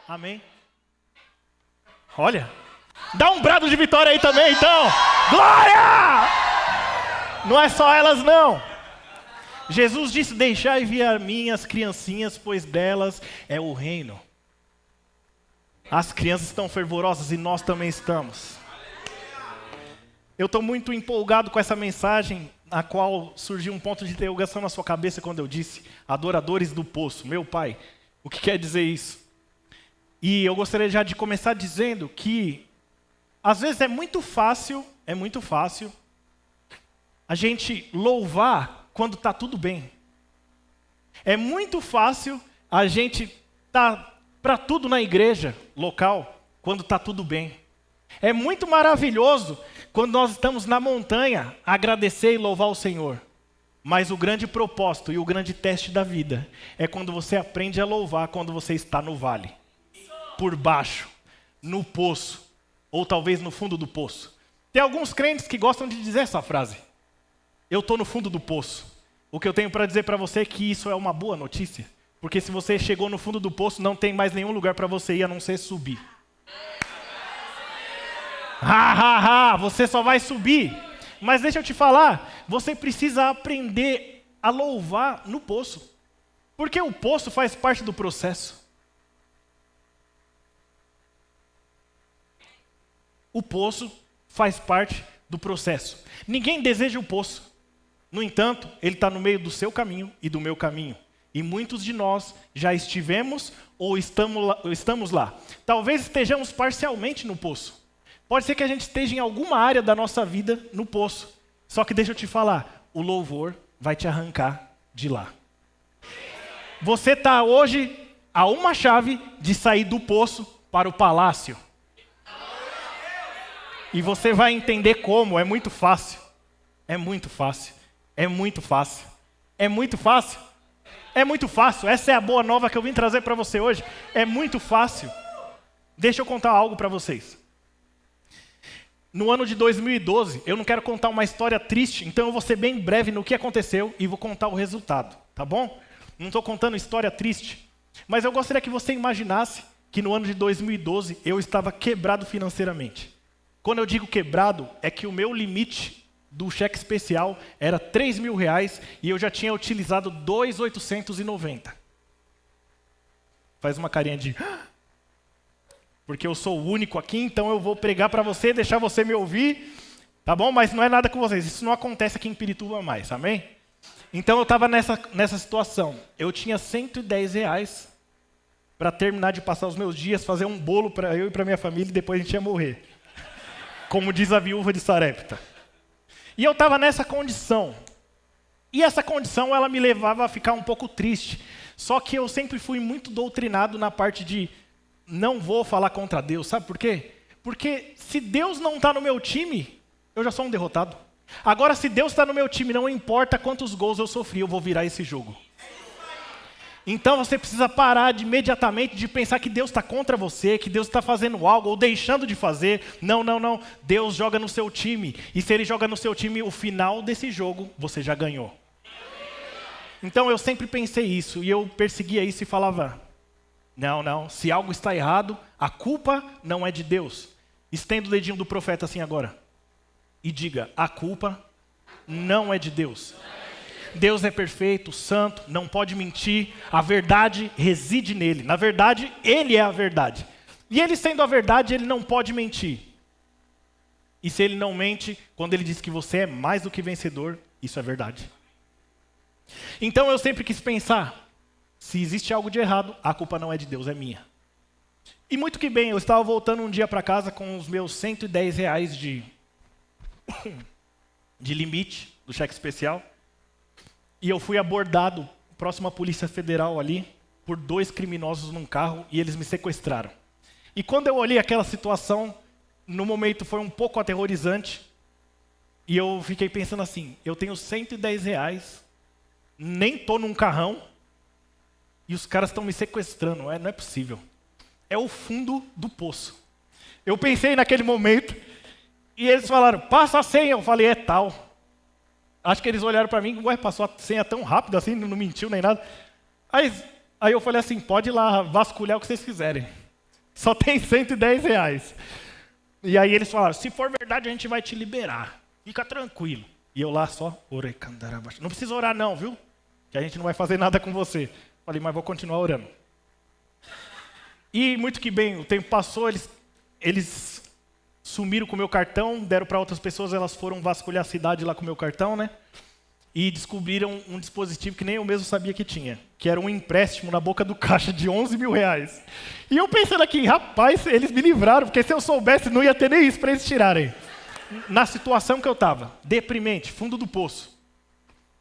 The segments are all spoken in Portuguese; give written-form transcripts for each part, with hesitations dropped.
Amém? Olha, dá um brado de vitória aí também, então. Glória! Não é só elas, não. Jesus disse, deixai vir a minhas criancinhas, pois delas é o reino. As crianças estão fervorosas e nós também estamos. Eu estou muito empolgado com essa mensagem, na qual surgiu um ponto de interrogação na sua cabeça quando eu disse, adoradores do poço. Meu pai, o que quer dizer isso? E eu gostaria já de começar dizendo que, às vezes é muito fácil a gente louvar quando está tudo bem. É muito fácil a gente estar para tudo na igreja local quando está tudo bem. É muito maravilhoso quando nós estamos na montanha agradecer e louvar o Senhor. Mas o grande propósito e o grande teste da vida é quando você aprende a louvar quando você está no vale, por baixo, no poço, ou talvez no fundo do poço. Tem alguns crentes que gostam de dizer essa frase. Eu estou no fundo do poço. O que eu tenho para dizer para você é que isso é uma boa notícia. Porque se você chegou no fundo do poço, não tem mais nenhum lugar para você ir a não ser subir. Você só vai subir. Mas deixa eu te falar, você precisa aprender a louvar no poço. Porque o poço faz parte do processo. O poço faz parte do processo. Ninguém deseja o poço. No entanto, ele está no meio do seu caminho e do meu caminho. E muitos de nós já estivemos ou estamos lá. Talvez estejamos parcialmente no poço. Pode ser que a gente esteja em alguma área da nossa vida no poço. Só que deixa eu te falar, o louvor vai te arrancar de lá. Você está hoje a uma chave de sair do poço para o palácio. E você vai entender como, é muito fácil. É muito fácil. É muito fácil. É muito fácil. É muito fácil. Essa é a boa nova que eu vim trazer para você hoje. É muito fácil. Deixa eu contar algo para vocês. No ano de 2012, eu não quero contar uma história triste, então eu vou ser bem breve no que aconteceu e vou contar o resultado, tá bom? Não estou contando história triste, mas eu gostaria que você imaginasse que no ano de 2012 eu estava quebrado financeiramente. Quando eu digo quebrado, é que o meu limite do cheque especial era R$3.000 e eu já tinha utilizado 2.890. Faz uma carinha de... Porque eu sou o único aqui, então eu vou pregar para você, deixar você me ouvir, tá bom? Mas não é nada com vocês, isso não acontece aqui em Pirituba mais, amém? Então eu estava nessa situação. Eu tinha R$110 para terminar de passar os meus dias, fazer um bolo para eu e para minha família e depois a gente ia morrer. Como diz a viúva de Sarepta. E eu estava nessa condição. E essa condição ela me levava a ficar um pouco triste. Só que eu sempre fui muito doutrinado na parte de não vou falar contra Deus. Sabe por quê? Porque se Deus não está no meu time, eu já sou um derrotado. Agora, se Deus está no meu time, não importa quantos gols eu sofri, eu vou virar esse jogo. Então você precisa parar imediatamente de pensar que Deus está contra você, que Deus está fazendo algo ou deixando de fazer. Não. Deus joga no seu time. E se Ele joga no seu time, o final desse jogo, você já ganhou. Então eu sempre pensei isso e eu perseguia isso e falava... Não, se algo está errado, a culpa não é de Deus. Estenda o dedinho do profeta assim agora. E diga, a culpa não é de Deus. Deus é perfeito, santo, não pode mentir. A verdade reside nele. Na verdade, Ele é a verdade. E Ele sendo a verdade, Ele não pode mentir. E se Ele não mente, quando Ele diz que você é mais do que vencedor, isso é verdade. Então eu sempre quis pensar... Se existe algo de errado, a culpa não é de Deus, é minha. E muito que bem, eu estava voltando um dia para casa com os meus R$110 de limite do cheque especial. E eu fui abordado, próximo à Polícia Federal ali, por 2 criminosos num carro e eles me sequestraram. E quando eu olhei aquela situação, no momento foi um pouco aterrorizante. E eu fiquei pensando assim, eu tenho R$110, nem estou num carrão, e os caras estão me sequestrando, não é possível. É o fundo do poço. Eu pensei naquele momento, e eles falaram, passa a senha. Eu falei, é tal. Acho que eles olharam para mim, ué, passou a senha tão rápido assim, não mentiu nem nada. Aí eu falei assim, pode ir lá vasculhar o que vocês quiserem. Só tem R$ 110. E aí eles falaram, se for verdade a gente vai te liberar. Fica tranquilo. E eu lá só, não precisa orar não, viu? Que a gente não vai fazer nada com você. Falei, mas vou continuar orando. E muito que bem, o tempo passou, eles sumiram com o meu cartão, deram para outras pessoas, elas foram vasculhar a cidade lá com o meu cartão, né? E descobriram um dispositivo que nem eu mesmo sabia que tinha, que era um empréstimo na boca do caixa de R$ 11 mil. E eu pensando aqui, rapaz, eles me livraram, porque se eu soubesse não ia ter nem isso para eles tirarem. Na situação que eu estava, deprimente, fundo do poço.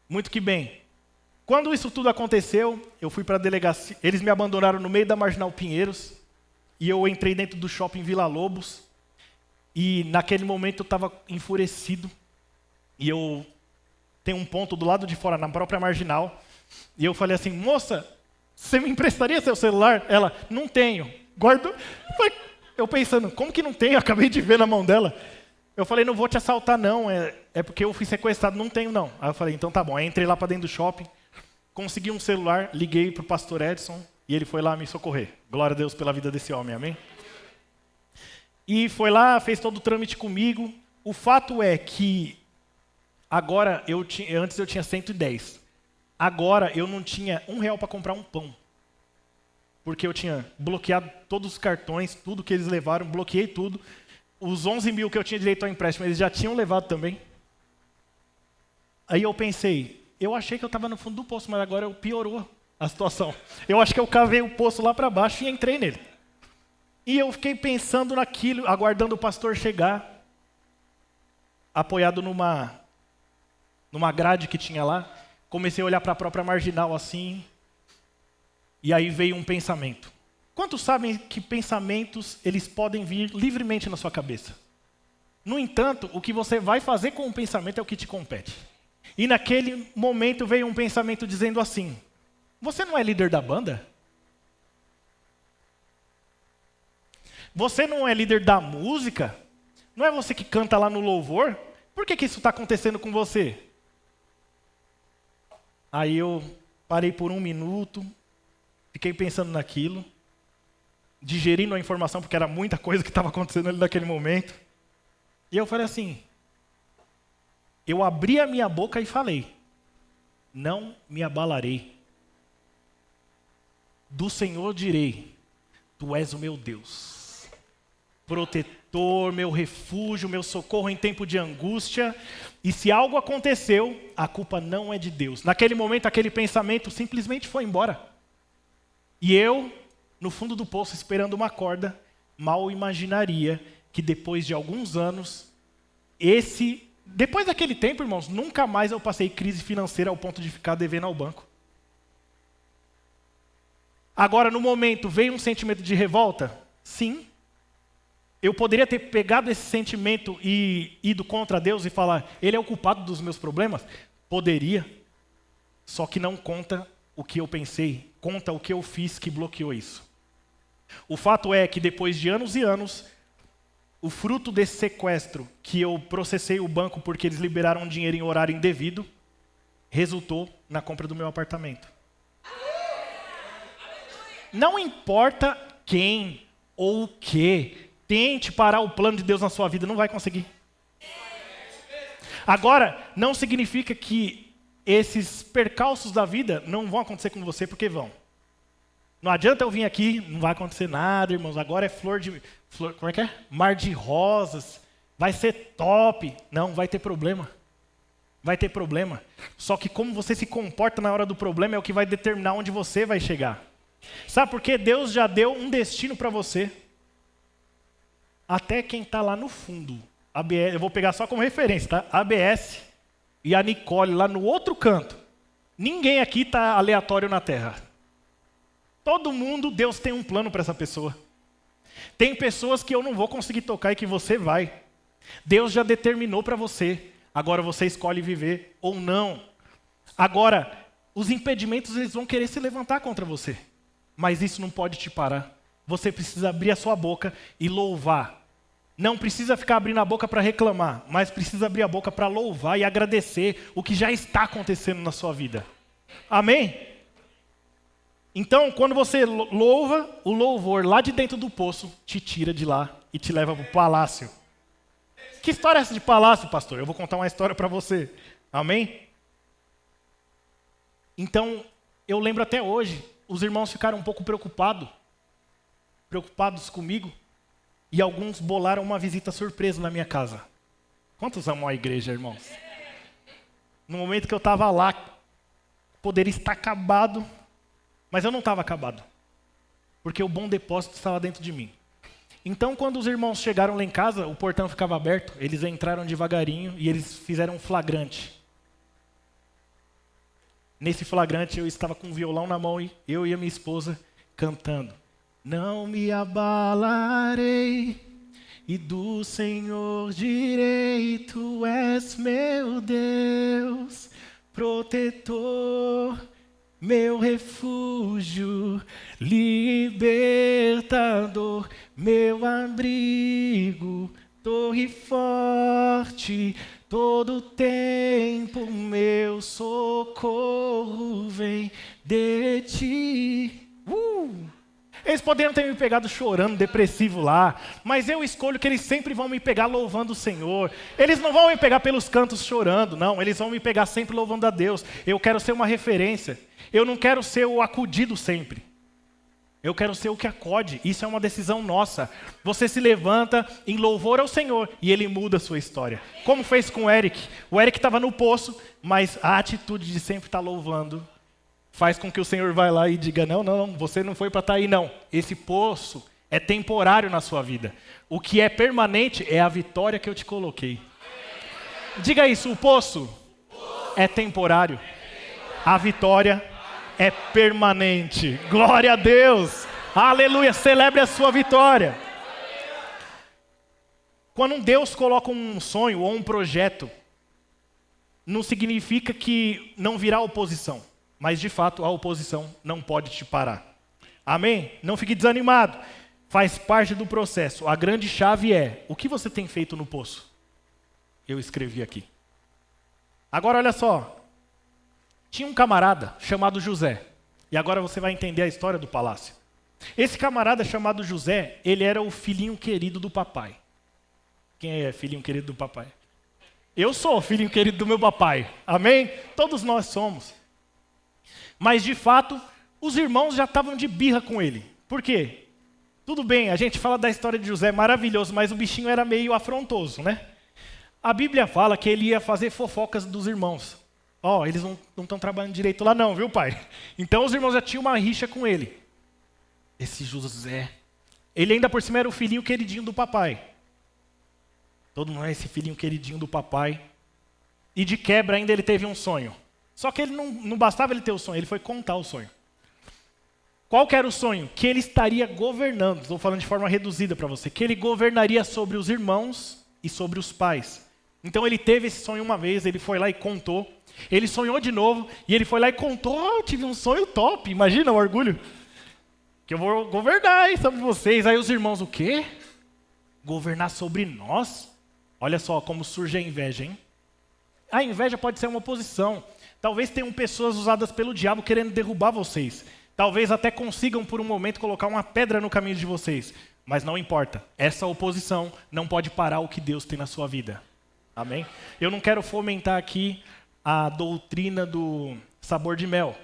Muito que bem. Quando isso tudo aconteceu, eu fui para a delegacia, eles me abandonaram no meio da Marginal Pinheiros, e eu entrei dentro do shopping Vila Lobos, e naquele momento eu estava enfurecido, e eu tenho um ponto do lado de fora, na própria Marginal, e eu falei assim, moça, você me emprestaria seu celular? Ela, não tenho, guardo. Eu pensando, como que não tenho? Eu acabei de ver na mão dela. Eu falei, não vou te assaltar não, é porque eu fui sequestrado, não tenho não. Aí eu falei, então tá bom. Aí entrei lá para dentro do shopping, consegui um celular, liguei para o pastor Edson e ele foi lá me socorrer. Glória a Deus pela vida desse homem, amém? E foi lá, fez todo o trâmite comigo. O fato é que agora, antes eu tinha 110. Agora eu não tinha R$ 1 para comprar um pão. Porque eu tinha bloqueado todos os cartões, tudo que eles levaram, bloqueei tudo. Os 11 mil que eu tinha direito ao empréstimo, eles já tinham levado também. Aí eu pensei, eu achei que eu estava no fundo do poço, mas agora piorou a situação. Eu acho que eu cavei o poço lá para baixo e entrei nele. E eu fiquei pensando naquilo, aguardando o pastor chegar, apoiado numa grade que tinha lá. Comecei a olhar para a própria Marginal assim, e aí veio um pensamento. Quantos sabem que pensamentos eles podem vir livremente na sua cabeça? No entanto, o que você vai fazer com o pensamento é o que te compete. E naquele momento veio um pensamento dizendo assim, você não é líder da banda? Você não é líder da música? Não é você que canta lá no louvor? Por que isso está acontecendo com você? Aí eu parei por 1 minuto, fiquei pensando naquilo, digerindo a informação, porque era muita coisa que estava acontecendo ali naquele momento. E eu falei assim, eu abri a minha boca e falei, não me abalarei. Do Senhor direi, tu és o meu Deus, protetor, meu refúgio, meu socorro em tempo de angústia. E se algo aconteceu, a culpa não é de Deus. Naquele momento, aquele pensamento simplesmente foi embora. E eu, no fundo do poço, esperando uma corda, mal imaginaria que depois de alguns anos, depois daquele tempo, irmãos, nunca mais eu passei crise financeira ao ponto de ficar devendo ao banco. Agora, no momento, veio um sentimento de revolta? Sim. Eu poderia ter pegado esse sentimento e ido contra Deus e falar, ele é o culpado dos meus problemas? Poderia. Só que não conta o que eu pensei, conta o que eu fiz que bloqueou isso. O fato é que depois de anos e anos, o fruto desse sequestro, que eu processei o banco porque eles liberaram dinheiro em horário indevido, resultou na compra do meu apartamento. Não importa quem ou o que tente parar o plano de Deus na sua vida, não vai conseguir. Agora, não significa que esses percalços da vida não vão acontecer com você, porque vão. Não adianta eu vir aqui, não vai acontecer nada, irmãos, agora é como é que é? Mar de rosas, vai ser top. Não, vai ter problema. Vai ter problema. Só que como você se comporta na hora do problema é o que vai determinar onde você vai chegar. Sabe por quê? Deus já deu um destino para você. Até quem está lá no fundo, ABS, eu vou pegar só como referência, tá? ABS e a Nicole lá no outro canto. Ninguém aqui está aleatório na Terra. Todo mundo, Deus tem um plano para essa pessoa. Tem pessoas que eu não vou conseguir tocar e que você vai. Deus já determinou para você. Agora você escolhe viver ou não. Agora, os impedimentos eles vão querer se levantar contra você. Mas isso não pode te parar. Você precisa abrir a sua boca e louvar. Não precisa ficar abrindo a boca para reclamar, mas precisa abrir a boca para louvar e agradecer o que já está acontecendo na sua vida. Amém? Então, quando você louva, o louvor lá de dentro do poço te tira de lá e te leva para o palácio. Que história é essa de palácio, pastor? Eu vou contar uma história para você. Amém? Então, eu lembro até hoje, os irmãos ficaram um pouco preocupados comigo, e alguns bolaram uma visita surpresa na minha casa. Quantos amam a igreja, irmãos? No momento que eu estava lá, poderia estar acabado, mas eu não estava acabado, porque o bom depósito estava dentro de mim. Então, quando os irmãos chegaram lá em casa, o portão ficava aberto, eles entraram devagarinho e eles fizeram um flagrante. Nesse flagrante, eu estava com um violão na mão e eu e a minha esposa cantando. Não me abalarei, e do Senhor direi, tu és meu Deus, protetor, meu refúgio, libertador, meu abrigo, torre forte, todo tempo meu socorro vem de ti. Eles poderiam ter me pegado chorando, depressivo lá, mas eu escolho que eles sempre vão me pegar louvando o Senhor. Eles não vão me pegar pelos cantos chorando, não, eles vão me pegar sempre louvando a Deus. Eu quero ser uma referência, eu não quero ser o acudido sempre. Eu quero ser o que acode, isso é uma decisão nossa. Você se levanta em louvor ao Senhor e Ele muda a sua história. Como fez com o Eric. O Eric estava no poço, mas a atitude de sempre estar louvando faz com que o Senhor vá lá e diga, não, você não foi para estar aí não. Esse poço é temporário na sua vida. O que é permanente é a vitória que eu te coloquei. Diga isso, o poço é temporário. A vitória é permanente. Glória a Deus. Aleluia, celebre a sua vitória. Quando Deus coloca um sonho ou um projeto, não significa que não virá oposição. Mas, de fato, a oposição não pode te parar. Amém? Não fique desanimado. Faz parte do processo. A grande chave é, o que você tem feito no poço? Eu escrevi aqui. Agora, olha só. Tinha um camarada chamado José. E agora você vai entender a história do palácio. Esse camarada chamado José, ele era o filhinho querido do papai. Quem é filhinho querido do papai? Eu sou o filhinho querido do meu papai. Amém? Todos nós somos. Mas, de fato, os irmãos já estavam de birra com ele. Por quê? Tudo bem, a gente fala da história de José, maravilhoso, mas o bichinho era meio afrontoso, né? A Bíblia fala que ele ia fazer fofocas dos irmãos. Eles não estão trabalhando direito lá não, viu, pai? Então, os irmãos já tinham uma rixa com ele. Esse José, ele ainda por cima era o filhinho queridinho do papai. Todo mundo é esse filhinho queridinho do papai. E de quebra ainda ele teve um sonho. Só que ele não bastava ele ter o sonho, ele foi contar o sonho. Qual que era o sonho? Que ele estaria governando, estou falando de forma reduzida para você, que ele governaria sobre os irmãos e sobre os pais. Então ele teve esse sonho uma vez, ele foi lá e contou, ele sonhou de novo, e ele foi lá e contou, eu tive um sonho top, imagina o orgulho, que eu vou governar sobre vocês. Aí os irmãos, o quê? Governar sobre nós? Olha só como surge a inveja, hein? A inveja pode ser uma oposição. Talvez tenham pessoas usadas pelo diabo querendo derrubar vocês. Talvez até consigam por um momento colocar uma pedra no caminho de vocês. Mas não importa. Essa oposição não pode parar o que Deus tem na sua vida. Amém? Eu não quero fomentar aqui a doutrina do sabor de mel.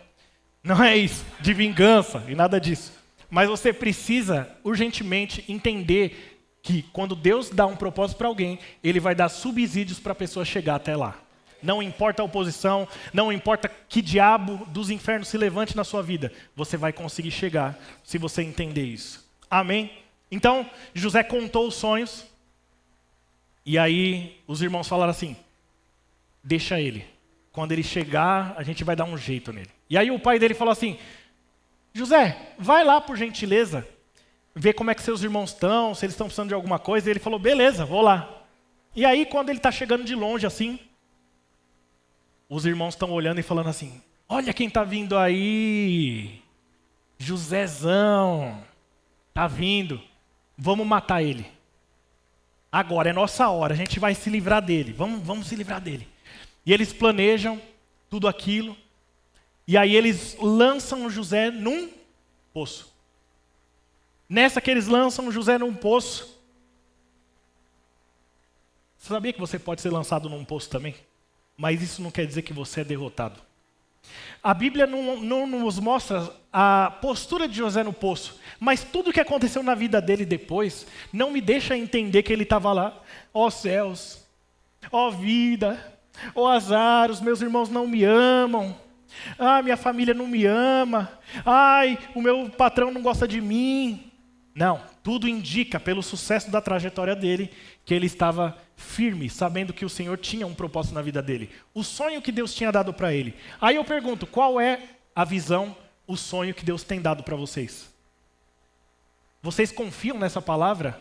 Não é isso. De vingança e nada disso. Mas você precisa urgentemente entender que quando Deus dá um propósito para alguém, Ele vai dar subsídios para a pessoa chegar até lá. Não importa a oposição, não importa que diabo dos infernos se levante na sua vida, você vai conseguir chegar se você entender isso. Amém? Então, José contou os sonhos, e aí os irmãos falaram assim, deixa ele. Quando ele chegar, a gente vai dar um jeito nele. E aí o pai dele falou assim, José, vai lá por gentileza, ver como é que seus irmãos estão, se eles estão precisando de alguma coisa. E ele falou, beleza, vou lá. E aí quando ele está chegando de longe assim, os irmãos estão olhando e falando assim, olha quem está vindo aí, Josézão, está vindo, vamos matar ele. Agora é nossa hora, a gente vai se livrar dele, vamos se livrar dele. E eles planejam tudo aquilo, e aí eles lançam José num Poço. Nessa que eles lançam José num poço. Você sabia que você pode ser lançado num poço também? Mas isso não quer dizer que você é derrotado. A Bíblia não nos mostra a postura de José no poço, mas tudo o que aconteceu na vida dele depois não me deixa entender que ele estava lá. Ó céus, ó vida, ó azar, os meus irmãos não me amam. Ah, minha família não me ama. Ai, o meu patrão não gosta de mim. Não, tudo indica, pelo sucesso da trajetória dele, que ele estava firme, sabendo que o Senhor tinha um propósito na vida dele. O sonho que Deus tinha dado para ele. Aí eu pergunto, qual é a visão, o sonho que Deus tem dado para vocês? Vocês confiam nessa palavra?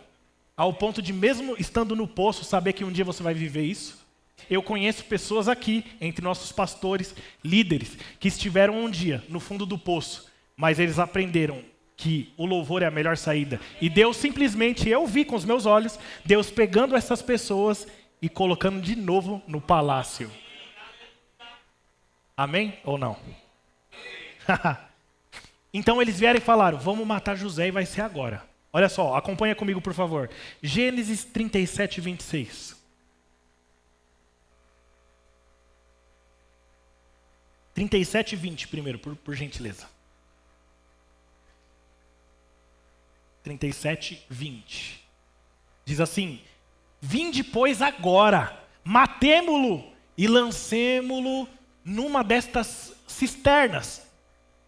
Ao ponto de, mesmo estando no poço, saber que um dia você vai viver isso? Eu conheço pessoas aqui, entre nossos pastores, líderes, que estiveram um dia no fundo do poço, mas eles aprenderam que o louvor é a melhor saída. E Deus simplesmente, eu vi com os meus olhos, Deus pegando essas pessoas e colocando de novo no palácio. Amém ou não? Então eles vieram e falaram, vamos matar José e vai ser agora. Olha só, acompanha comigo por favor. Gênesis 37, 26. 37, 20 primeiro, por gentileza. 37, 20. Diz assim, vinde pois agora, matemo-lo e lancemo-lo numa destas cisternas,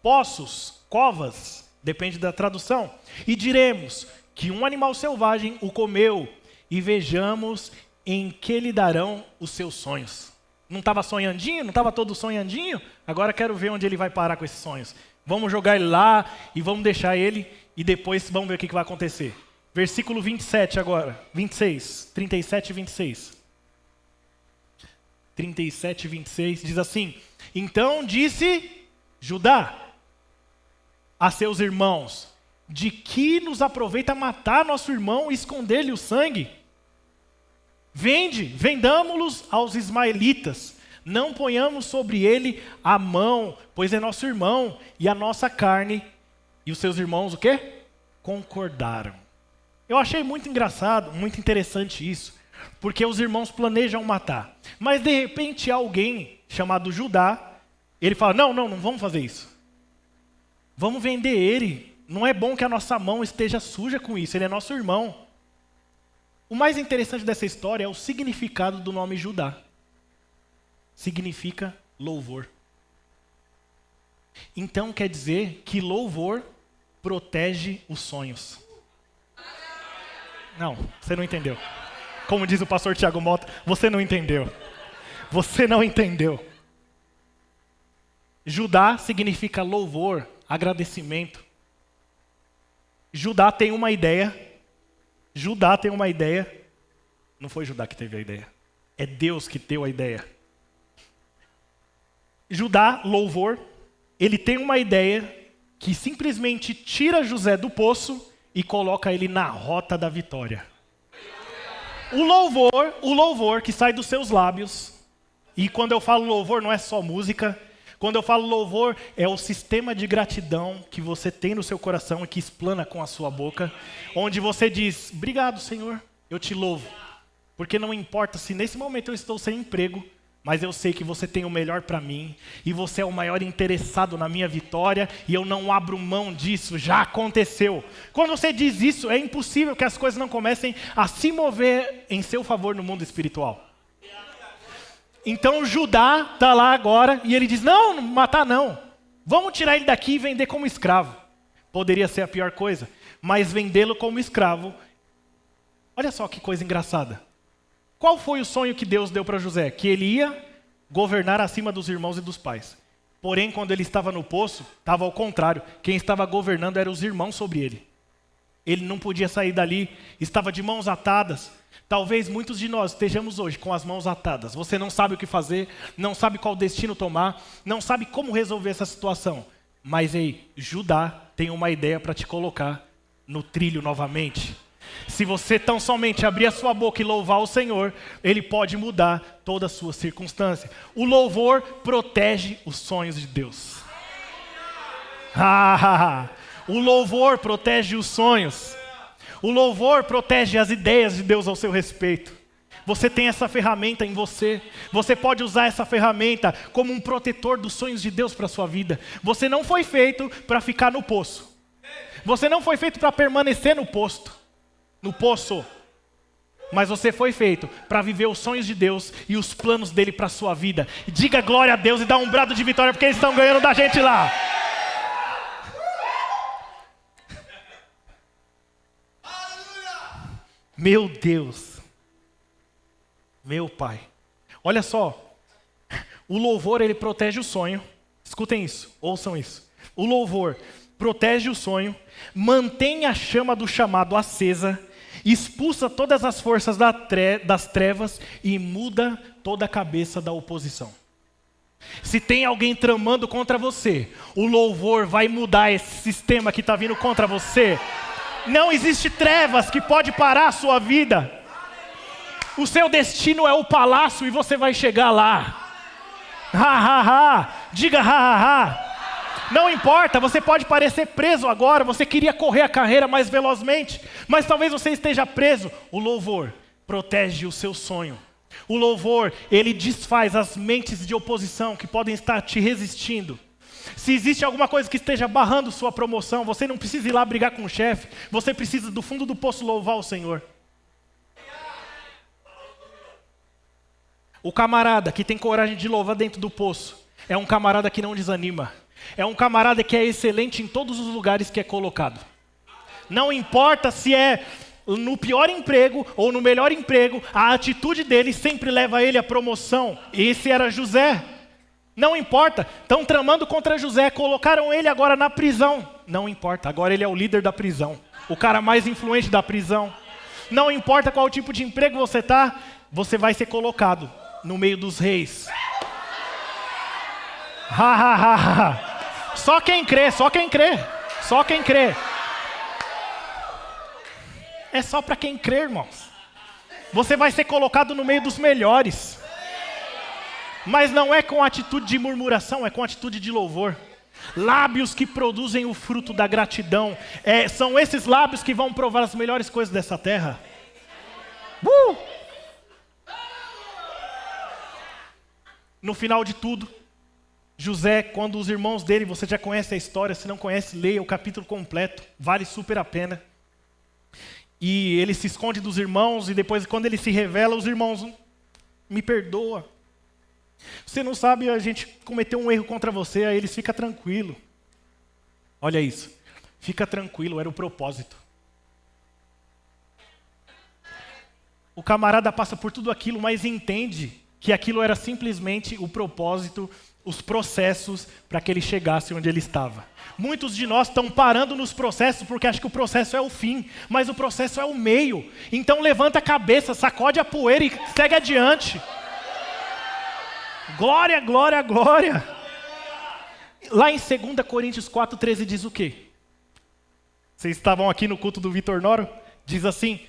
poços, covas, depende da tradução, e diremos que um animal selvagem o comeu e vejamos em que lhe darão os seus sonhos. Não estava sonhandinho? Não estava todo sonhandinho? Agora quero ver onde ele vai parar com esses sonhos. Vamos jogar ele lá e vamos deixar ele e depois vamos ver o que vai acontecer. Versículo 27 agora, 26, 37 e 26. 37 e 26 diz assim, então disse Judá a seus irmãos, de que nos aproveita matar nosso irmão e esconder-lhe o sangue? Vendamo-los aos ismaelitas, não ponhamos sobre ele a mão, pois é nosso irmão e a nossa carne. E os seus irmãos o quê? Concordaram. Eu achei muito engraçado, muito interessante isso, porque os irmãos planejam matar. Mas de repente alguém chamado Judá, ele fala, não vamos fazer isso. Vamos vender ele. Não é bom que a nossa mão esteja suja com isso, ele é nosso irmão. O mais interessante dessa história é o significado do nome Judá. Significa louvor. Então quer dizer que louvor protege os sonhos. Não, você não entendeu. Como diz o pastor Tiago Mota, você não entendeu. Você não entendeu. Judá significa louvor, agradecimento. Judá tem uma ideia. Judá tem uma ideia. Não foi Judá que teve a ideia. É Deus que deu a ideia. Judá, louvor, ele tem uma ideia que simplesmente tira José do poço e coloca ele na rota da vitória. O louvor que sai dos seus lábios, e quando eu falo louvor não é só música, quando eu falo louvor é o sistema de gratidão que você tem no seu coração e que explana com a sua boca, onde você diz, obrigado Senhor, eu te louvo, porque não importa se nesse momento eu estou sem emprego, mas eu sei que você tem o melhor para mim, e você é o maior interessado na minha vitória, e eu não abro mão disso, já aconteceu. Quando você diz isso, é impossível que as coisas não comecem a se mover em seu favor no mundo espiritual. Então Judá está lá agora, e ele diz, não matar não, vamos tirar ele daqui e vender como escravo. Poderia ser a pior coisa, mas vendê-lo como escravo, olha só que coisa engraçada. Qual foi o sonho que Deus deu para José? Que ele ia governar acima dos irmãos e dos pais. Porém, quando ele estava no poço, estava ao contrário. Quem estava governando eram os irmãos sobre ele. Ele não podia sair dali, estava de mãos atadas. Talvez muitos de nós estejamos hoje com as mãos atadas. Você não sabe o que fazer, não sabe qual destino tomar, não sabe como resolver essa situação. Mas ei, Judá tem uma ideia para te colocar no trilho novamente. Se você tão somente abrir a sua boca e louvar o Senhor, Ele pode mudar toda a sua circunstância. O louvor protege os sonhos de Deus. O louvor protege os sonhos. O louvor protege as ideias de Deus ao seu respeito. Você tem essa ferramenta em você. Você pode usar essa ferramenta como um protetor dos sonhos de Deus para a sua vida. Você não foi feito para ficar no poço. Você não foi feito para permanecer no poço. Mas você foi feito para viver os sonhos de Deus e os planos dele para a sua vida. E diga glória a Deus e dá um brado de vitória, porque eles estão ganhando da gente lá. Meu Deus. Meu Pai. Olha só. O louvor, ele protege o sonho. Escutem isso, ouçam isso. O louvor protege o sonho, mantém a chama do chamado acesa, expulsa todas as forças das trevas e muda toda a cabeça da oposição. Se tem alguém tramando contra você, o louvor vai mudar esse sistema que está vindo contra você. Não existe trevas que pode parar a sua vida. O seu destino é o palácio e você vai chegar lá. Ha, ha, ha. Diga ha, ha, ha. Não importa, você pode parecer preso agora, você queria correr a carreira mais velozmente, mas talvez você esteja preso. O louvor protege o seu sonho. O louvor, ele desfaz as mentes de oposição que podem estar te resistindo. Se existe alguma coisa que esteja barrando sua promoção, você não precisa ir lá brigar com o chefe, você precisa do fundo do poço louvar o Senhor. O camarada que tem coragem de louvar dentro do poço é um camarada que não desanima. É um camarada que é excelente em todos os lugares que é colocado. Não importa se é no pior emprego ou no melhor emprego, a atitude dele sempre leva ele à promoção. Esse era José. Não importa, estão tramando contra José, colocaram ele agora na prisão. Não importa, agora ele é o líder da prisão. O cara mais influente da prisão. Não importa qual tipo de emprego você está, você vai ser colocado no meio dos reis. Ha, ha, ha, ha. Só quem crê, só quem crê, só quem crê. É só para quem crê, irmãos. Você vai ser colocado no meio dos melhores. Mas não é com atitude de murmuração, é com atitude de louvor. Lábios que produzem o fruto da gratidão. São esses lábios que vão provar as melhores coisas dessa terra. No final de tudo, José, quando os irmãos dele, você já conhece a história, se não conhece, leia o capítulo completo, vale super a pena. E ele se esconde dos irmãos e depois quando ele se revela, os irmãos, me perdoa. Você não sabe, a gente cometeu um erro contra você, aí eles ficam tranquilo. Olha isso, fica tranquilo, era o propósito. O camarada passa por tudo aquilo, mas entende que aquilo era simplesmente o propósito, os processos para que ele chegasse onde ele estava. Muitos de nós estão parando nos processos porque acham que o processo é o fim, mas o processo é o meio. Então levanta a cabeça, sacode a poeira e segue adiante. Glória, glória, glória. Lá em 2 Coríntios 4,13 diz o quê? Vocês estavam aqui no culto do Vitor Noro? Diz assim: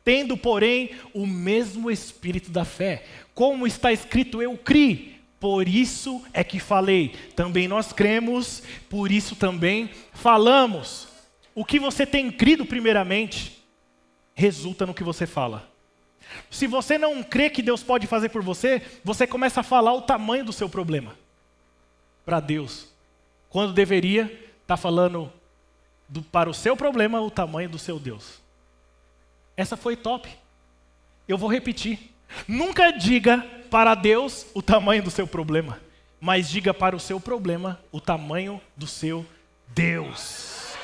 tendo, porém, o mesmo espírito da fé, como está escrito, eu criei, por isso é que falei. Também nós cremos, por isso também falamos. O que você tem crido primeiramente, resulta no que você fala. Se você não crê que Deus pode fazer por você, você começa a falar o tamanho do seu problema para Deus, quando deveria estar falando para o seu problema o tamanho do seu Deus. Essa foi top. Eu vou repetir. Nunca diga para Deus o tamanho do seu problema, mas diga para o seu problema o tamanho do seu Deus.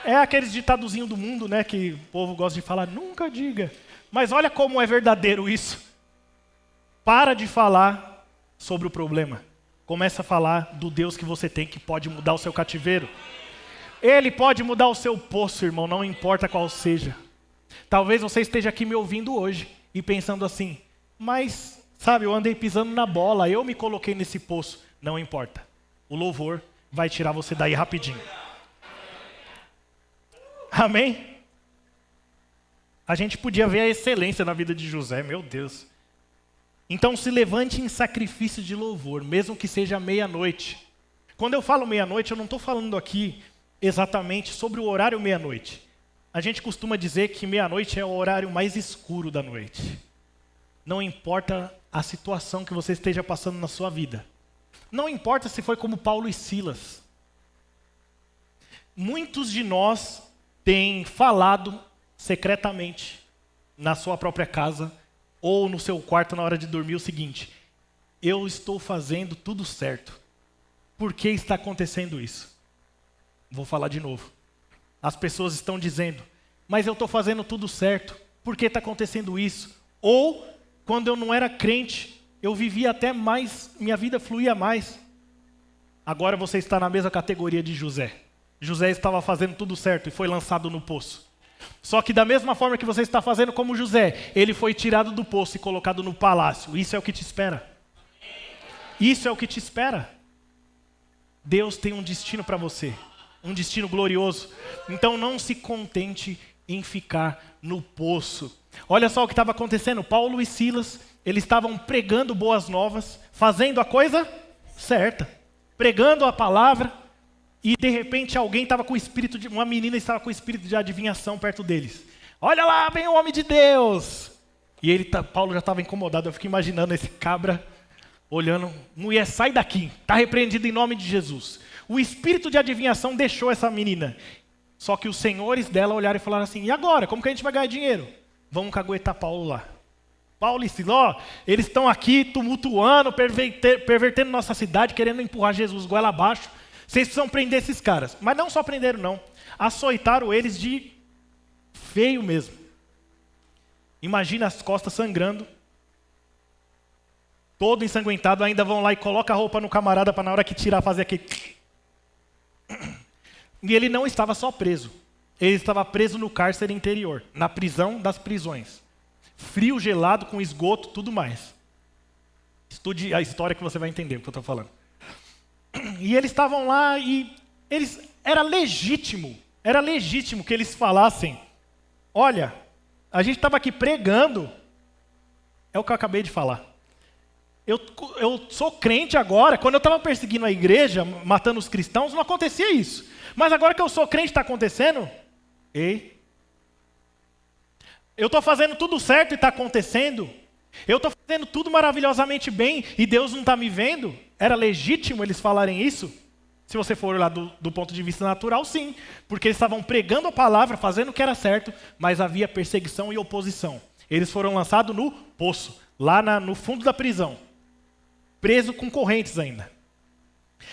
É aqueles ditadozinhos do mundo, né, que o povo gosta de falar, nunca diga. Mas olha como é verdadeiro isso. Para de falar sobre o problema. Começa a falar do Deus que você tem, que pode mudar o seu cativeiro. Ele pode mudar o seu poço, irmão, não importa qual seja. Talvez você esteja aqui me ouvindo hoje e pensando assim, mas, sabe, eu andei pisando na bola, eu me coloquei nesse poço. Não importa. O louvor vai tirar você daí rapidinho. Amém? A gente podia ver a excelência na vida de José, meu Deus. Então se levante em sacrifício de louvor, mesmo que seja meia-noite. Quando eu falo meia-noite, eu não estou falando aqui exatamente sobre o horário meia-noite. A gente costuma dizer que meia-noite é o horário mais escuro da noite. Não importa a situação que você esteja passando na sua vida. Não importa se foi como Paulo e Silas. Muitos de nós têm falado secretamente na sua própria casa ou no seu quarto na hora de dormir o seguinte: eu estou fazendo tudo certo. Por que está acontecendo isso? Vou falar de novo. As pessoas estão dizendo: mas eu estou fazendo tudo certo. Por que está acontecendo isso? Ou, quando eu não era crente, eu vivia até mais, minha vida fluía mais. Agora você está na mesma categoria de José. José estava fazendo tudo certo e foi lançado no poço. Só que da mesma forma que você está fazendo como José, ele foi tirado do poço e colocado no palácio. Isso é o que te espera. Isso é o que te espera. Deus tem um destino para você, um destino glorioso. Então não se contente em ficar no poço. Olha só o que estava acontecendo. Paulo e Silas, eles estavam pregando boas novas, fazendo a coisa certa, pregando a palavra, e de repente alguém estava com o espírito de, uma menina estava com o espírito de adivinhação perto deles. Olha lá, vem o homem de Deus. E Paulo já estava incomodado. Eu fico imaginando esse cabra olhando: mulher, sai daqui, está repreendido em nome de Jesus. O espírito de adivinhação deixou essa menina. Só que os senhores dela olharam e falaram assim: e agora? Como que a gente vai ganhar dinheiro? Vamos caguetar Paulo lá. Paulo e Silas, eles estão aqui tumultuando, pervertendo nossa cidade, querendo empurrar Jesus goela abaixo. Vocês precisam prender esses caras. Mas não só prenderam, não. Açoitaram eles de feio mesmo. Imagina as costas sangrando. Todo ensanguentado, ainda vão lá e colocam a roupa no camarada para na hora que tirar fazer aquele... E ele não estava só preso. Ele estava preso no cárcere interior, na prisão das prisões. Frio, gelado, com esgoto, tudo mais. Estude a história que você vai entender o que eu estou falando. E eles estavam lá e era legítimo que eles falassem: olha, a gente estava aqui pregando, é o que eu acabei de falar. Eu sou crente agora. Quando eu estava perseguindo a igreja, matando os cristãos, não acontecia isso. Mas agora que eu sou crente, está acontecendo? Ei, eu estou fazendo tudo certo e está acontecendo? Eu estou fazendo tudo maravilhosamente bem e Deus não está me vendo? Era legítimo eles falarem isso? Se você for olhar do ponto de vista natural, sim. Porque eles estavam pregando a palavra, fazendo o que era certo, mas havia perseguição e oposição. Eles foram lançados no poço, lá no fundo da prisão. Preso com correntes ainda.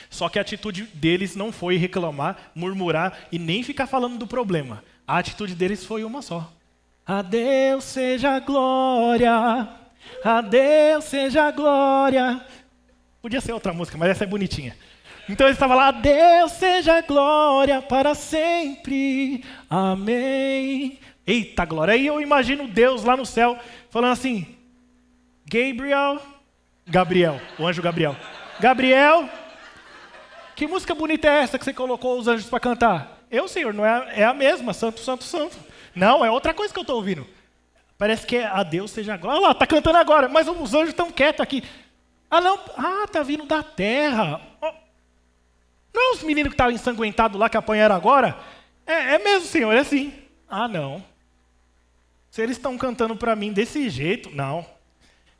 Só que a atitude deles não foi reclamar, murmurar e nem ficar falando do problema. A atitude deles foi uma só: a Deus seja a glória, a Deus seja a glória. Podia ser outra música, mas essa é bonitinha. Então eles estavam lá: a Deus seja a glória para sempre, amém. Eita glória. Aí eu imagino Deus lá no céu falando assim: Gabriel, o anjo Gabriel. Gabriel, que música bonita é essa que você colocou os anjos para cantar? Senhor, não é a mesma, santo, santo, santo. Não, é outra coisa que eu estou ouvindo. Parece que é a Deus seja a glória. Olha lá, está cantando agora, mas os anjos estão quietos aqui. Ah, não, está vindo da terra. Não é os meninos que estavam ensanguentados lá que apanharam agora? É mesmo, Senhor, é assim. Ah, não. Se eles estão cantando para mim desse jeito, não.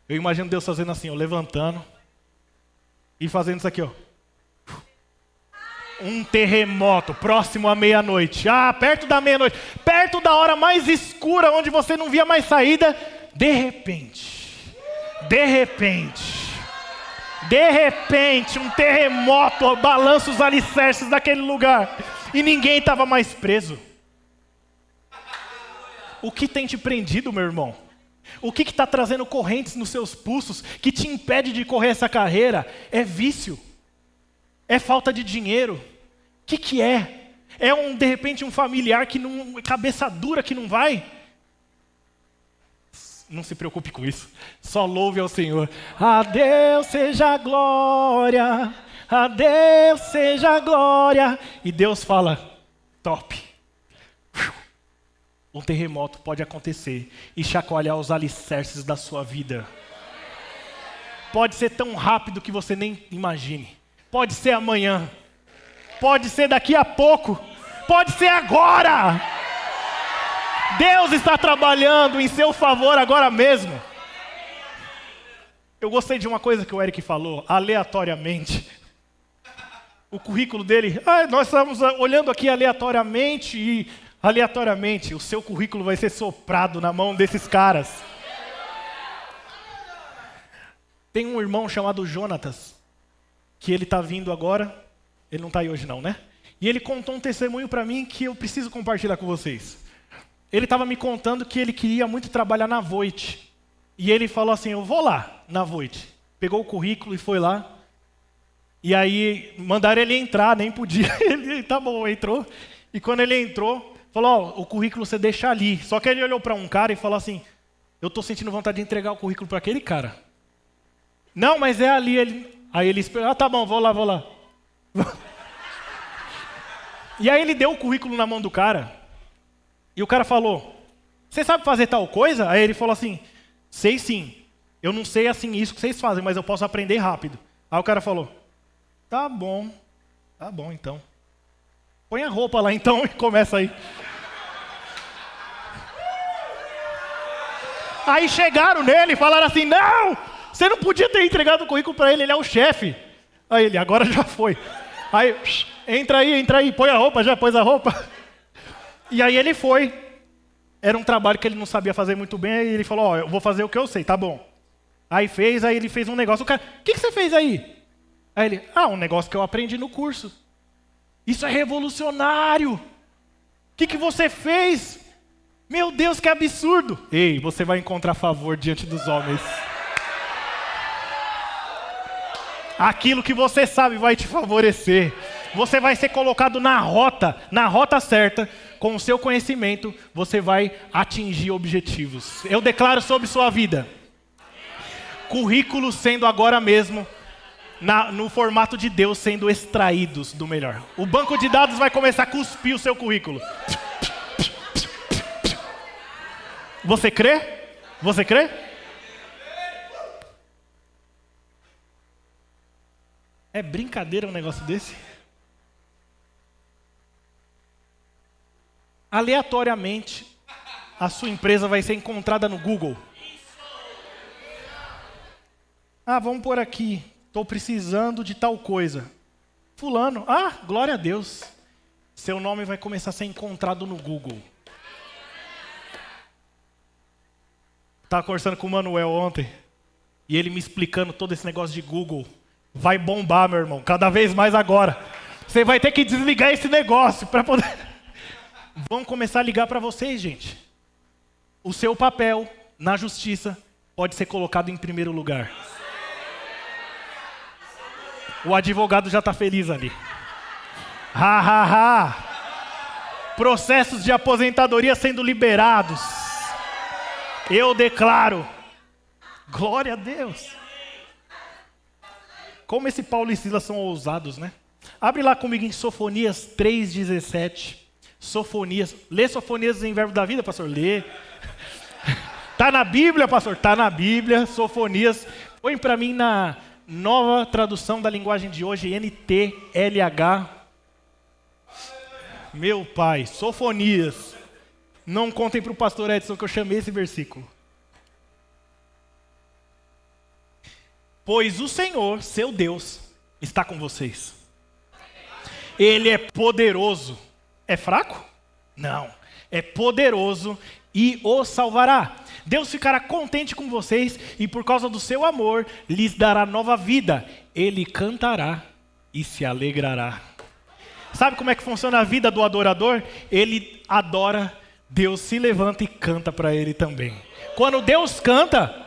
Eu imagino Deus fazendo assim, ó, levantando e fazendo isso aqui, ó. Um terremoto próximo à meia-noite. Perto da meia-noite, perto da hora mais escura, onde você não via mais saída. De repente, um terremoto balança os alicerces daquele lugar e ninguém estava mais preso. O que tem te prendido, meu irmão? O que está trazendo correntes nos seus pulsos que te impede de correr essa carreira? É vício? É falta de dinheiro? O que é? É de repente um familiar que não, cabeça dura que não vai? Não se preocupe com isso. Só louve ao Senhor. A Deus seja a glória, a Deus seja a glória. E Deus fala: top. Um terremoto pode acontecer e chacoalhar os alicerces da sua vida. Pode ser tão rápido que você nem imagine. Pode ser amanhã. Pode ser daqui a pouco. pode ser agora. Deus está trabalhando em seu favor agora mesmo. Eu gostei de uma coisa que o Eric falou, aleatoriamente. O currículo dele, nós estamos olhando aqui aleatoriamente e aleatoriamente o seu currículo vai ser soprado na mão desses caras. Tem um irmão chamado Jonatas, que ele está vindo agora, ele não está aí hoje não, né? E ele contou um testemunho para mim que eu preciso compartilhar com vocês. Ele estava me contando que ele queria muito trabalhar na Voit. E ele falou assim, eu vou lá na Voit. Pegou o currículo e foi lá. E aí mandaram ele entrar, nem podia. Ele, tá bom, entrou. E quando ele entrou, falou, o currículo você deixa ali. Só que ele olhou para um cara e falou assim, eu estou sentindo vontade de entregar o currículo para aquele cara. Não, mas é ali. Aí ele esperou, tá bom, vou lá. E aí ele deu o currículo na mão do cara. E o cara falou, você sabe fazer tal coisa? Aí ele falou assim, sei sim. Eu não sei assim isso que vocês fazem, mas eu posso aprender rápido. Aí o cara falou, tá bom então. Põe a roupa lá então e começa aí. Aí chegaram nele e falaram assim, não, você não podia ter entregado o currículo para ele é o chefe. Aí ele, agora já foi. Aí, entra aí, põe a roupa, já pôs a roupa. E aí ele foi. Era um trabalho que ele não sabia fazer muito bem, aí ele falou, eu vou fazer o que eu sei, tá bom. Aí ele fez um negócio, o cara, o que você fez aí? Aí ele, um negócio que eu aprendi no curso. Isso é revolucionário. O que você fez? Meu Deus, que absurdo. Ei, você vai encontrar favor diante dos homens. Aquilo que você sabe vai te favorecer. Você vai ser colocado na rota certa. Com o seu conhecimento, você vai atingir objetivos. Eu declaro sobre sua vida. Currículos sendo agora mesmo, no formato de Deus, sendo extraídos do melhor. O banco de dados vai começar a cuspir o seu currículo. Você crê? Você crê? É brincadeira um negócio desse? Aleatoriamente, a sua empresa vai ser encontrada no Google. Vamos por aqui. Estou precisando de tal coisa. Fulano. Glória a Deus. Seu nome vai começar a ser encontrado no Google. Estava conversando com o Manuel ontem. E ele me explicando todo esse negócio de Google. Vai bombar, meu irmão. Cada vez mais agora. Você vai ter que desligar esse negócio para poder... Vão começar a ligar para vocês, gente. O seu papel na justiça pode ser colocado em primeiro lugar. O advogado já está feliz ali. Processos de aposentadoria sendo liberados. Eu declaro. Glória a Deus. Como esse Paulo e Silas são ousados, né? Abre lá comigo em Sofonias 3,17. Sofonias. Lê Sofonias em Verbo da Vida, pastor? Lê. Tá na Bíblia, pastor? Tá na Bíblia. Sofonias. Põe para mim na nova tradução da linguagem de hoje, NTLH. Meu pai, Sofonias. Não contem para o pastor Edson que eu chamei esse versículo. Pois o Senhor, seu Deus, está com vocês. Ele é poderoso. É fraco? Não. É poderoso e os salvará. Deus ficará contente com vocês e por causa do seu amor lhes dará nova vida. Ele cantará e se alegrará. Sabe como é que funciona a vida do adorador? Ele adora, Deus se levanta e canta para ele também. Quando Deus canta,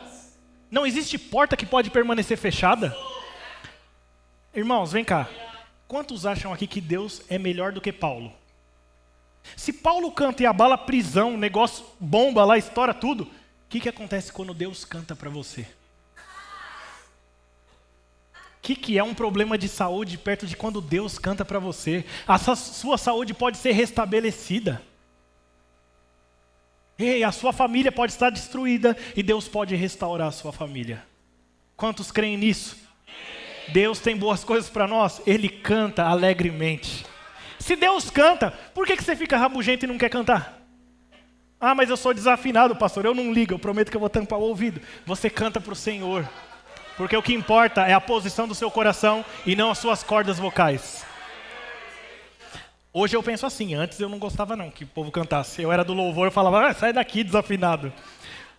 não existe porta que pode permanecer fechada. Irmãos, vem cá. Quantos acham aqui que Deus é melhor do que Paulo? Se Paulo canta e abala a prisão, o negócio bomba lá, estoura tudo, o que acontece quando Deus canta para você? O que é um problema de saúde perto de quando Deus canta para você? A sua saúde pode ser restabelecida. Ei, a sua família pode estar destruída e Deus pode restaurar a sua família. Quantos creem nisso? Deus tem boas coisas para nós, Ele canta alegremente. Se Deus canta, por que você fica rabugento e não quer cantar? Ah, mas eu sou desafinado, pastor, eu não ligo, eu prometo que eu vou tampar o ouvido. Você canta para o Senhor, porque o que importa é a posição do seu coração e não as suas cordas vocais. Hoje eu penso assim, antes eu não gostava não que o povo cantasse. Eu era do louvor, eu falava, sai daqui desafinado.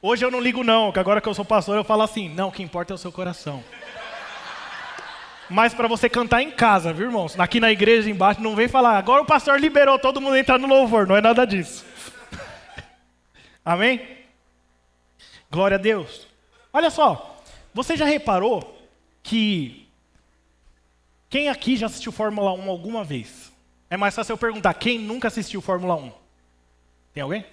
Hoje eu não ligo não, que agora que eu sou pastor eu falo assim, não, o que importa é o seu coração. Mas para você cantar em casa, viu, irmãos? Aqui na igreja embaixo, não vem falar, agora o pastor liberou todo mundo entrar no louvor, não é nada disso. Amém? Glória a Deus. Olha só, você já reparou que quem aqui já assistiu Fórmula 1 alguma vez? É mais fácil eu perguntar, quem nunca assistiu Fórmula 1? Tem alguém?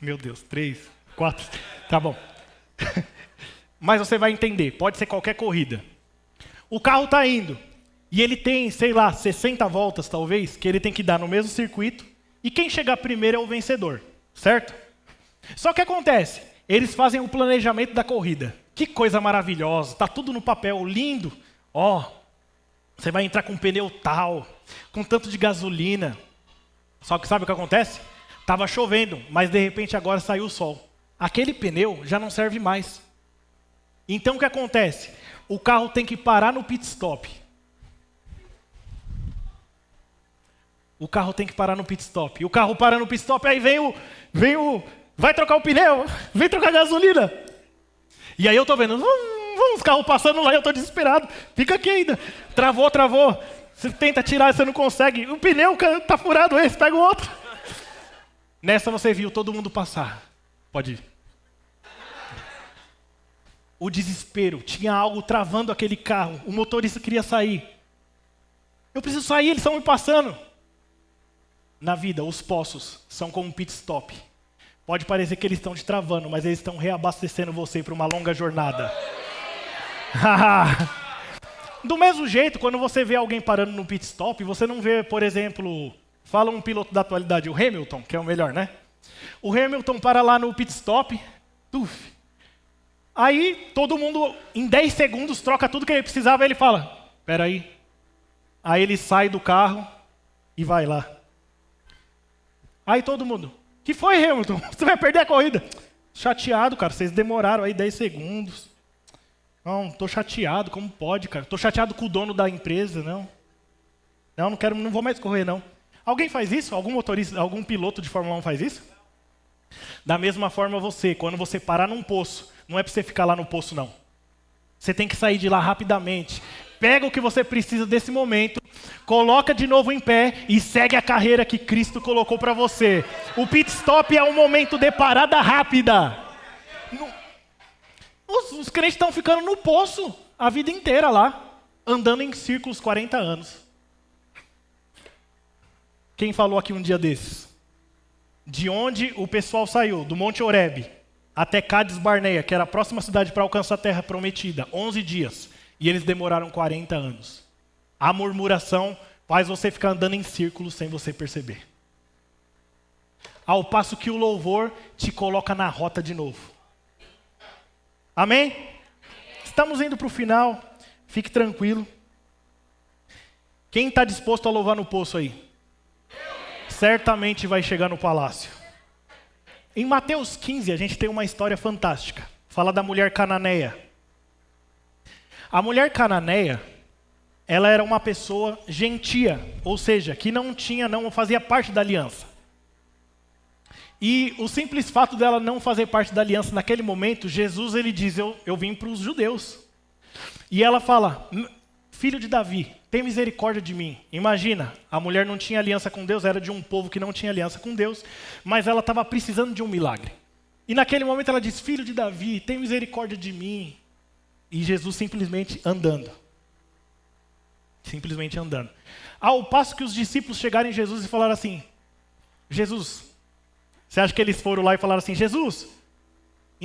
Meu Deus, 3, 4, tá bom. Mas você vai entender, pode ser qualquer corrida. O carro está indo, e ele tem, sei lá, 60 voltas talvez, que ele tem que dar no mesmo circuito, e quem chegar primeiro é o vencedor, certo? Só que acontece, eles fazem o planejamento da corrida. Que coisa maravilhosa, está tudo no papel, lindo. Ó, você vai entrar com pneu tal, com tanto de gasolina. Só que sabe o que acontece? Estava chovendo, mas de repente agora saiu o sol. Aquele pneu já não serve mais. Então o que acontece? O carro tem que parar no pit stop. O carro tem que parar no pit stop. E o carro para no pit stop, aí vem o, vai trocar o pneu, vem trocar a gasolina. E aí eu tô vendo, os carros passando lá e eu tô desesperado. Fica aqui ainda. Travou. Você tenta tirar, você não consegue. O pneu tá furado, esse, pega o outro. Nessa você viu todo mundo passar. Pode ir. O desespero, tinha algo travando aquele carro. O motorista queria sair. Eu preciso sair, eles estão me passando. Na vida, os poços são como um pit stop. Pode parecer que eles estão te travando, mas eles estão reabastecendo você para uma longa jornada. Do mesmo jeito, quando você vê alguém parando no pit stop, você não vê, por exemplo, fala um piloto da atualidade, o Hamilton, que é o melhor, né? O Hamilton para lá no pit stop, aí todo mundo, em 10 segundos, troca tudo que ele precisava, e ele fala, espera aí. Aí ele sai do carro e vai lá. Aí todo mundo, que foi, Hamilton? Você vai perder a corrida. Chateado, cara, vocês demoraram aí 10 segundos. Não, tô chateado, como pode, cara? Tô chateado com o dono da empresa, não. Não vou mais correr, não. Alguém faz isso? Algum motorista, algum piloto de Fórmula 1 faz isso? Da mesma forma você, quando você parar num poço, não é para você ficar lá no poço, não. Você tem que sair de lá rapidamente. Pega o que você precisa desse momento, coloca de novo em pé e segue a carreira que Cristo colocou para você. O pit stop é um momento de parada rápida. Os crentes estão ficando no poço a vida inteira lá, andando em círculos 40 anos. Quem falou aqui um dia desses? De onde o pessoal saiu? Do Monte Horebe até Cádiz Barneia, que era a próxima cidade para alcançar a terra prometida, 11 dias. E eles demoraram 40 anos. A murmuração faz você ficar andando em círculos sem você perceber. Ao passo que o louvor te coloca na rota de novo. Amém? Estamos indo para o final. Fique tranquilo. Quem está disposto a louvar no poço aí? Certamente vai chegar no palácio. Em Mateus 15, a gente tem uma história fantástica. Fala da mulher cananeia. A mulher cananeia, ela era uma pessoa gentia, ou seja, que não fazia parte da aliança. E o simples fato dela não fazer parte da aliança naquele momento, Jesus ele diz, eu vim para os judeus. E ela fala, filho de Davi, tem misericórdia de mim. Imagina, a mulher não tinha aliança com Deus, era de um povo que não tinha aliança com Deus, mas ela estava precisando de um milagre. E naquele momento ela diz, filho de Davi, tem misericórdia de mim. E Jesus simplesmente andando. Simplesmente andando. Ao passo que os discípulos chegaram em Jesus e falaram assim, Jesus, você acha que eles foram lá e falaram assim, Jesus,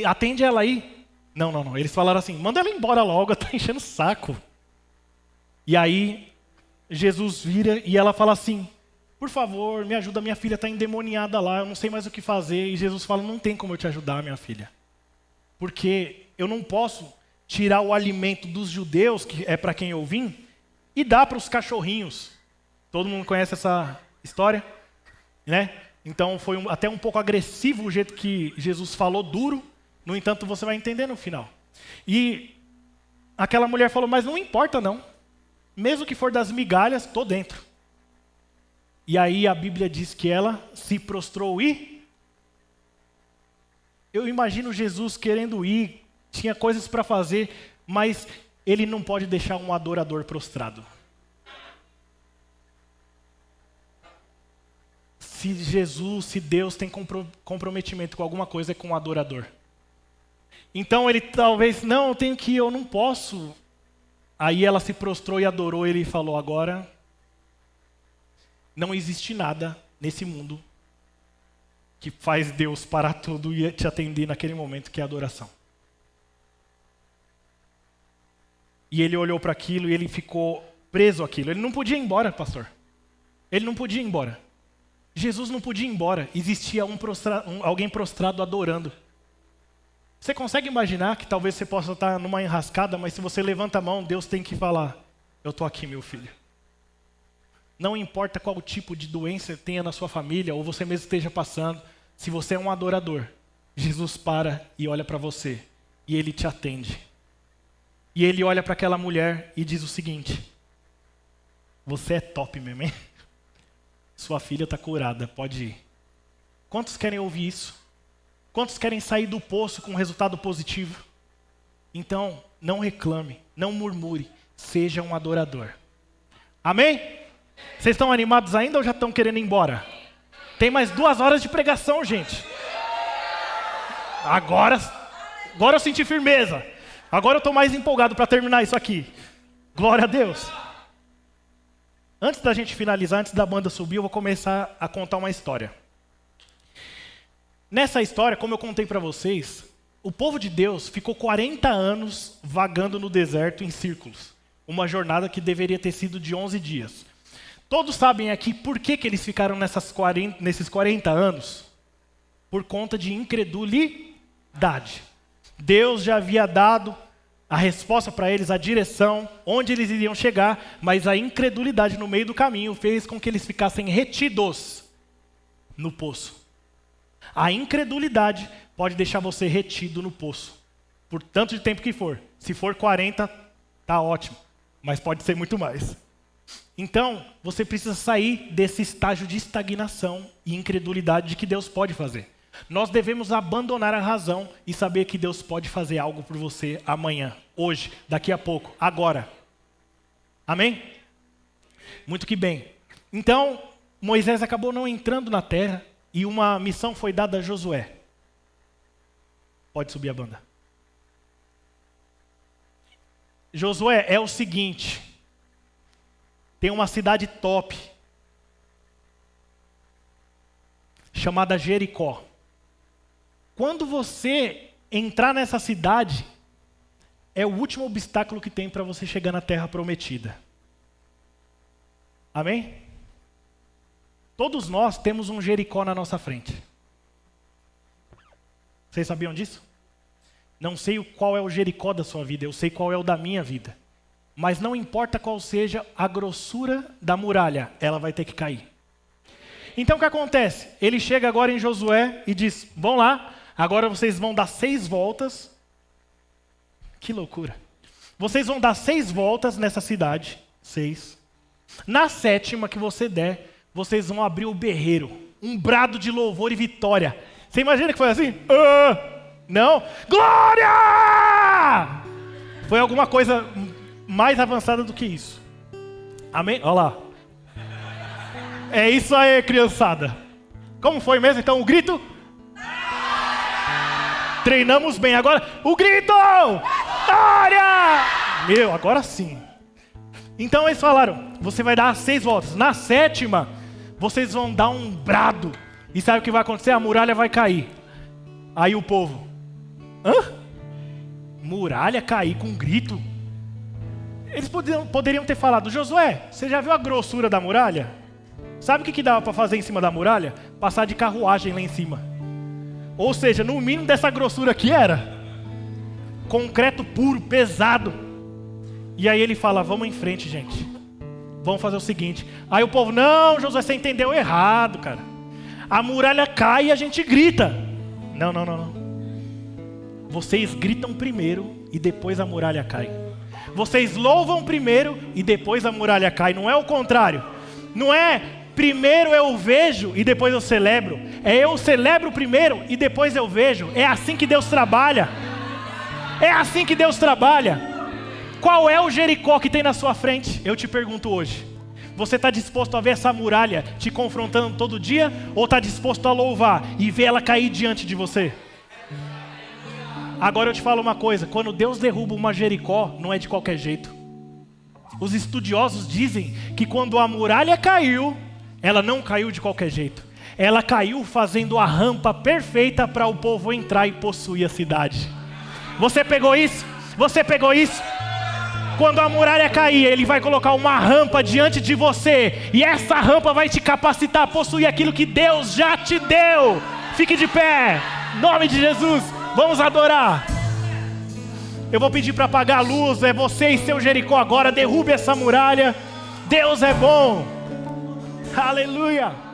atende ela aí? Não. Eles falaram assim, manda ela embora logo, ela está enchendo o saco. E aí, Jesus vira e ela fala assim, por favor, me ajuda, minha filha está endemoniada lá, eu não sei mais o que fazer. E Jesus fala, não tem como eu te ajudar, minha filha. Porque eu não posso tirar o alimento dos judeus, que é para quem eu vim, e dar para os cachorrinhos. Todo mundo conhece essa história, né? Então foi até um pouco agressivo o jeito que Jesus falou, duro. No entanto, você vai entender no final. E aquela mulher falou, mas não importa não. Mesmo que for das migalhas, estou dentro. E aí a Bíblia diz que ela se prostrou e... Eu imagino Jesus querendo ir, tinha coisas para fazer, mas ele não pode deixar um adorador prostrado. Se Jesus, se Deus tem comprometimento com alguma coisa, é com o adorador. Então ele talvez, não, eu tenho que ir, eu não posso. Aí ela se prostrou e adorou, ele falou, agora não existe nada nesse mundo que faz Deus parar tudo e te atender naquele momento, que é a adoração. E ele olhou para aquilo e ele ficou preso àquilo. Ele não podia ir embora, pastor. Ele não podia ir embora. Jesus não podia ir embora. Existia alguém prostrado adorando. Você consegue imaginar que talvez você possa estar numa enrascada, mas se você levanta a mão, Deus tem que falar, eu estou aqui, meu filho. Não importa qual tipo de doença tenha na sua família, ou você mesmo esteja passando, se você é um adorador, Jesus para e olha para você, e Ele te atende. E Ele olha para aquela mulher e diz o seguinte, você é top mesmo, hein? Sua filha está curada, pode ir. Quantos querem ouvir isso? Quantos querem sair do poço com um resultado positivo? Então, não reclame, não murmure, seja um adorador. Amém? Vocês estão animados ainda ou já estão querendo ir embora? Tem mais 2 horas de pregação, gente. Agora eu senti firmeza. Agora eu estou mais empolgado para terminar isso aqui. Glória a Deus. Antes da gente finalizar, antes da banda subir, eu vou começar a contar uma história. Nessa história, como eu contei para vocês, o povo de Deus ficou 40 anos vagando no deserto em círculos. Uma jornada que deveria ter sido de 11 dias. Todos sabem aqui por que eles ficaram nesses 40 anos? Por conta de incredulidade. Deus já havia dado a resposta para eles, a direção, onde eles iriam chegar, mas a incredulidade no meio do caminho fez com que eles ficassem retidos no poço. A incredulidade pode deixar você retido no poço, por tanto de tempo que for. Se for 40, tá ótimo, mas pode ser muito mais. Então, você precisa sair desse estágio de estagnação e incredulidade de que Deus pode fazer. Nós devemos abandonar a razão e saber que Deus pode fazer algo por você amanhã, hoje, daqui a pouco, agora. Amém? Muito que bem. Então, Moisés acabou não entrando na terra e uma missão foi dada a Josué. Pode subir a banda. Josué, é o seguinte, tem uma cidade top, chamada Jericó. Quando você entrar nessa cidade, é o último obstáculo que tem para você chegar na terra prometida. Amém? Todos nós temos um Jericó na nossa frente. Vocês sabiam disso? Não sei qual é o Jericó da sua vida, eu sei qual é o da minha vida. Mas não importa qual seja a grossura da muralha, ela vai ter que cair. Então o que acontece? Ele chega agora em Josué e diz, vão lá, agora vocês vão dar 6 voltas. Que loucura. Vocês vão dar 6 voltas nessa cidade, 6. Na 7ª que você der, vocês vão abrir o berreiro, um brado de louvor e vitória. Você imagina que foi assim? Não? Glória! Foi alguma coisa mais avançada do que isso. Amém? Olha lá. É isso aí, criançada. Como foi mesmo? Então, o grito? Treinamos bem. Agora, o grito! Glória! Meu, agora sim. Então, eles falaram, você vai dar 6 voltas. Na 7ª, vocês vão dar um brado. E sabe o que vai acontecer? A muralha vai cair. Aí o povo, hã? Muralha cair com um grito? Eles poderiam ter falado, Josué, você já viu a grossura da muralha? Sabe o que dava para fazer em cima da muralha? Passar de carruagem lá em cima. Ou seja, no mínimo dessa grossura aqui era concreto puro, pesado. E aí ele fala, vamos em frente, gente. vamos fazer o seguinte. Aí o povo, não, Josué, você entendeu errado, cara. A muralha cai e a gente grita. Não. Vocês gritam primeiro e depois a muralha cai. Vocês louvam primeiro e depois a muralha cai. Não é o contrário. Não é primeiro eu vejo e depois eu celebro. É eu celebro primeiro e depois eu vejo. É assim que Deus trabalha. É assim que Deus trabalha. Qual é o Jericó que tem na sua frente? Eu te pergunto hoje. Você está disposto a ver essa muralha te confrontando todo dia? Ou está disposto a louvar e ver ela cair diante de você? Agora eu te falo uma coisa. Quando Deus derruba uma Jericó, não é de qualquer jeito. Os estudiosos dizem que quando a muralha caiu, ela não caiu de qualquer jeito. Ela caiu fazendo a rampa perfeita para o povo entrar e possuir a cidade. Você pegou isso? Você pegou isso? Quando a muralha cair, Ele vai colocar uma rampa diante de você. E essa rampa vai te capacitar a possuir aquilo que Deus já te deu. Fique de pé. Em nome de Jesus. Vamos adorar. Eu vou pedir para apagar a luz. É você e seu Jericó agora. Derrube essa muralha. Deus é bom. Aleluia.